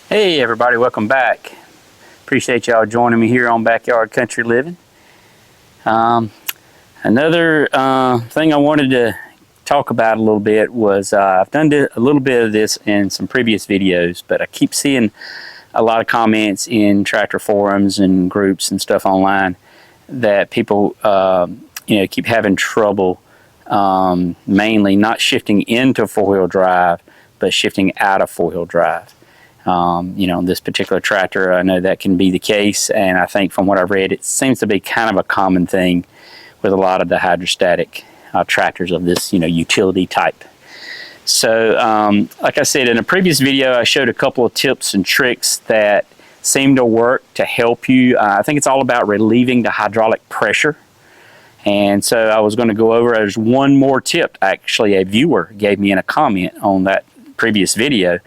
Hey everybody, welcome back. Appreciate y'all joining me here on Backyard Country Living. Another thing I wanted to talk about a little bit was I've done a little bit of this in some previous videos, but I keep seeing a lot of comments in tractor forums and groups and stuff online that people keep having trouble mainly not shifting into four-wheel drive, but shifting out of four-wheel drive. This particular tractor, I know that can be the case, and I think from what I've read, it seems to be kind of a common thing with a lot of the hydrostatic tractors of this, utility type. So, like I said, in a previous video, I showed a couple of tips and tricks that seem to work to help you. I think it's all about relieving the hydraulic pressure. And so I was going to go over, there's one more tip, actually a viewer gave me in a comment on that previous video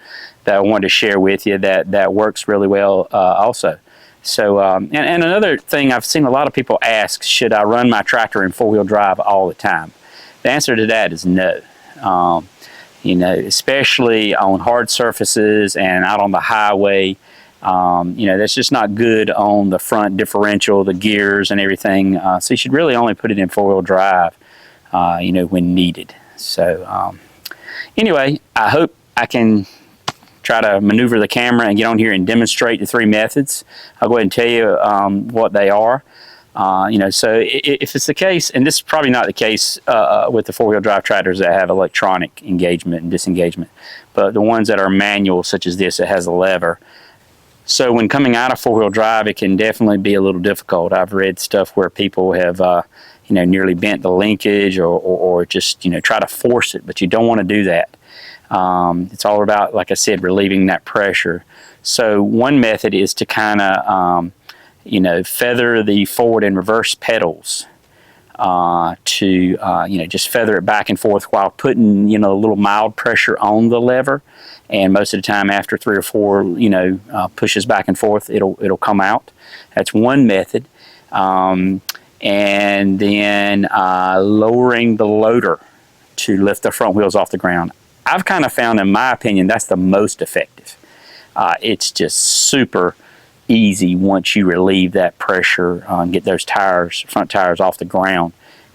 that I wanted to share with you that works really well also. So, and another thing I've seen a lot of people ask, should I run my tractor in four-wheel drive all the time? The answer to that is no. Especially on hard surfaces and out on the highway, that's just not good on the front differential, the gears and everything. So you should really only put it in four-wheel drive, when needed. So, anyway, I hope I can try to maneuver the camera and get on here and demonstrate the three methods. I'll go ahead and tell you what they are. So if it's the case, and this is probably not the case with the four-wheel drive tractors that have electronic engagement and disengagement, but the ones that are manual, such as this, that has a lever. So when coming out of four-wheel drive, it can definitely be a little difficult. I've read stuff where people have nearly bent the linkage or just try to force it, but you don't want to do that. It's all about, like I said, relieving that pressure. So one method is to kind of, feather the forward and reverse pedals just feather it back and forth while putting, a little mild pressure on the lever. And most of the time after 3 or 4, pushes back and forth, it'll come out. That's one method. And then lowering the loader to lift the front wheels off the ground. I've kind of found, in my opinion, that's the most effective. It's just super easy once you relieve that pressure and get those front tires off the ground.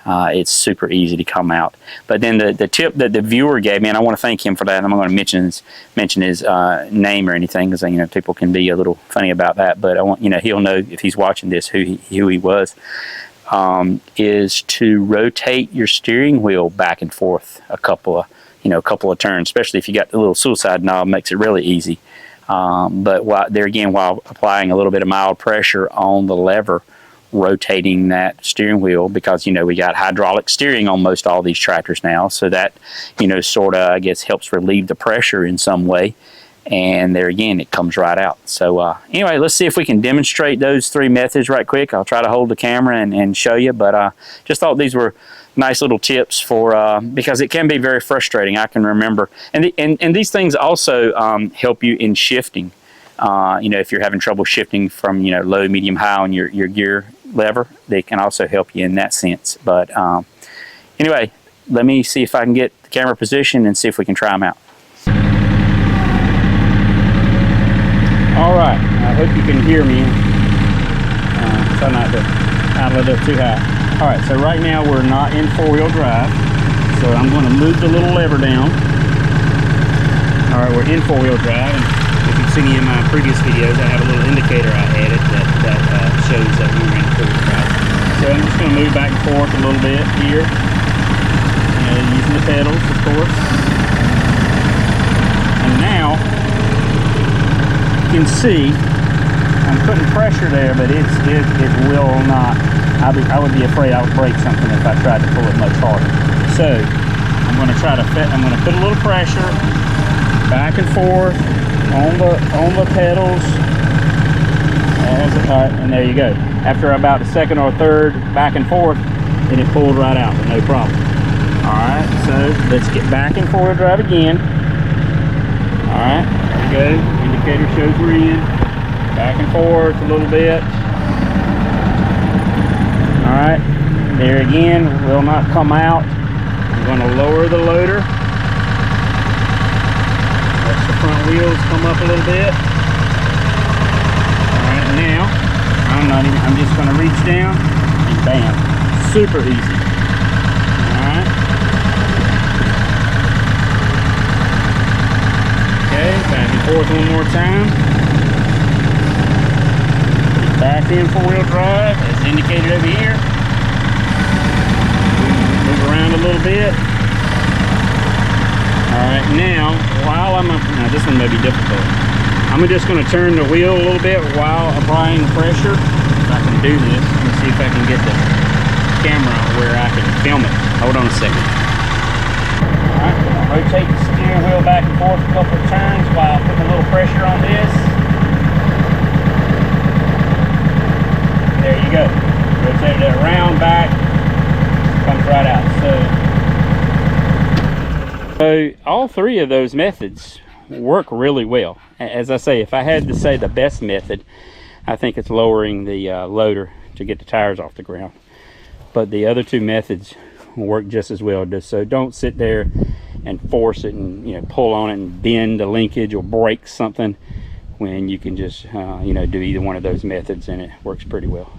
It's super easy to come out. But then the tip that the viewer gave me, and I want to thank him for that. I'm not going to mention his name or anything, because people can be a little funny about that. But I want he'll know if he's watching this who he was. Is to rotate your steering wheel back and forth a couple of turns, especially if you got the little suicide knob, makes it really easy. But while applying a little bit of mild pressure on the lever, rotating that steering wheel, because we got hydraulic steering on most all these tractors now, so that sort of, I guess, helps relieve the pressure in some way. And there again, it comes right out. So anyway, let's see if we can demonstrate those three methods right quick. I'll try to hold the camera and show you, but just thought these were nice little tips for because it can be very frustrating. I can remember, and these things also help you in shifting. If you're having trouble shifting from low, medium, high on your gear lever, they can also help you in that sense. But anyway, let me see if I can get the camera position and see if we can try them out. All right, I hope you can hear me. Try not to outlet it too high. All right, so right now we're not in four-wheel drive, so I'm going to move the little lever down. All right, we're in four-wheel drive, and if you've seen in my previous videos, I have a little indicator I added that shows that we were in four-wheel drive. So I'm just going to move back and forth a little bit here, using the pedals, of course. And now you can see I'm putting pressure there, but it will not. I would be afraid I would break something if I tried to pull it much harder. So I'm going to put a little pressure back and forth on the pedals. All right, and there you go. After about a second or a third back and forth, then it pulled right out with no problem. All right, so let's get back in four-wheel drive again. All right, there we go. Indicator shows we're in. Back and forth a little bit. All right, there again, will not come out. I'm going to lower the loader. Let the front wheels come up a little bit. Now, I'm just going to reach down and bam. Super easy. Alright. Okay, back and forth one more time. Back in 4-wheel drive as indicated over here. Move around a little bit. Alright, now this one may be difficult. I'm just going to turn the wheel a little bit while applying pressure. If I can do this, let me see if I can get the camera where I can film it. Hold on a second. Alright, rotate the steering wheel back and forth a couple of turns while putting a little pressure on this. There you go. Rotate it around back, comes right out. So all three of those methods work really well. As I say, if I had to say the best method, I think it's lowering the loader to get the tires off the ground. But the other two methods work just as well. So don't sit there and force it and pull on it and bend the linkage or break something when you can just do either one of those methods and it works pretty well.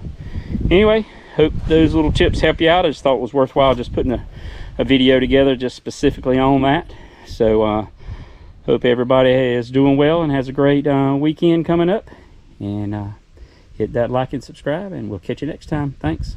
Anyway, hope those little tips help you out. I just thought it was worthwhile just putting a video together just specifically on that. So hope everybody is doing well and has a great weekend coming up. And hit that like and subscribe, and we'll catch you next time. Thanks.